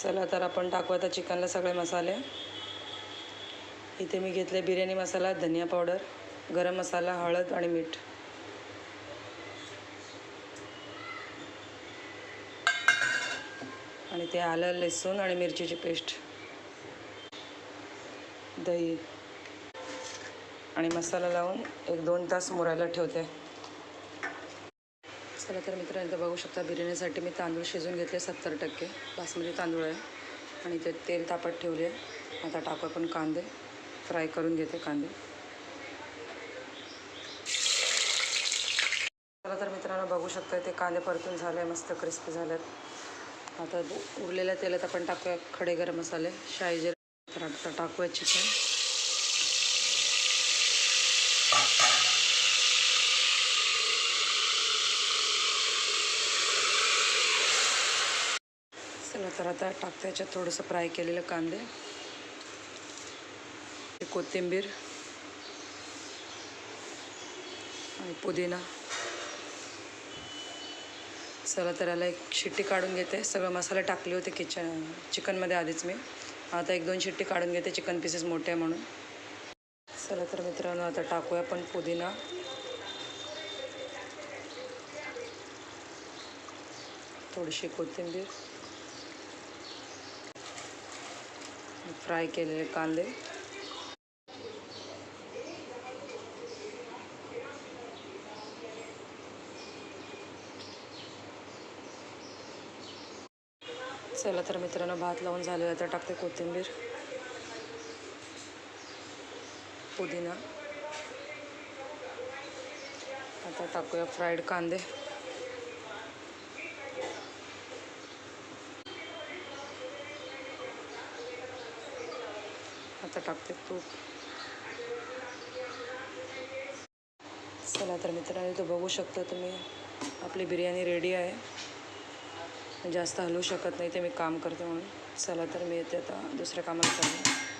चला तर आपण टाकू आता चिकनला सगळे मसाले। इथे मी घेतले बिर्याणी मसाला, धनिया पावडर, गरम मसाला, हळद आणि मीठ। आणि ते आलं, लसूण आणि मिरचीची पेस्ट, दही आणि मसाला लावून 1-2 तास मुरायला ठेवते। चला तर मित्रांनो, बघू शकता बिर्याणीसाठी मी तांदूळ शिजवून घेतले 70% बासमती तांदूळ आहे। आणि ते तेल तापत ठेवले। आता टाकू आपण कांदे, फ्राय करून घेते कांदे। चला तर मित्रांनो, बघू शकता ते कांदे परतून झाले, मस्त क्रिस्पी झालेत। आता उरलेल्या तेलात आपण टाकूया खडे गरम मसाले, शाही जिरे। तर आता टाकूया चिकन। चला तर आता टाकते याच्यात थोडंसं फ्राय केलेलं कांदे, कोथिंबीर आणि पुदिना। चला तर याला 1 शिट्टी काढून घेते। सगळे मसाले टाकले होते चिकनमध्ये आधीच मी। आता 1-2 शिट्टी काढून घेते, चिकन पीसेस मोठे आहे म्हणून। चला तर मित्रांनो, आता टाकूया आपण पुदिना, थोडीशी कोथिंबीर, फ्राय केलेले कांदे। चला तर मित्रांनो, भात लावून झाले। आता टाकते कोथिंबीर, पुदिना। आता टाकूया फ्राईड कांदे, आता टाकते तूप। चला तर मित्रांनो, इथं बघू शकता तुम्ही आपली बिर्याणी रेडी आहे। जास्त हलवू शकत नाही, ते मी काम करते म्हणून। चला तर मी येते आता दुसऱ्या कामाला चालले।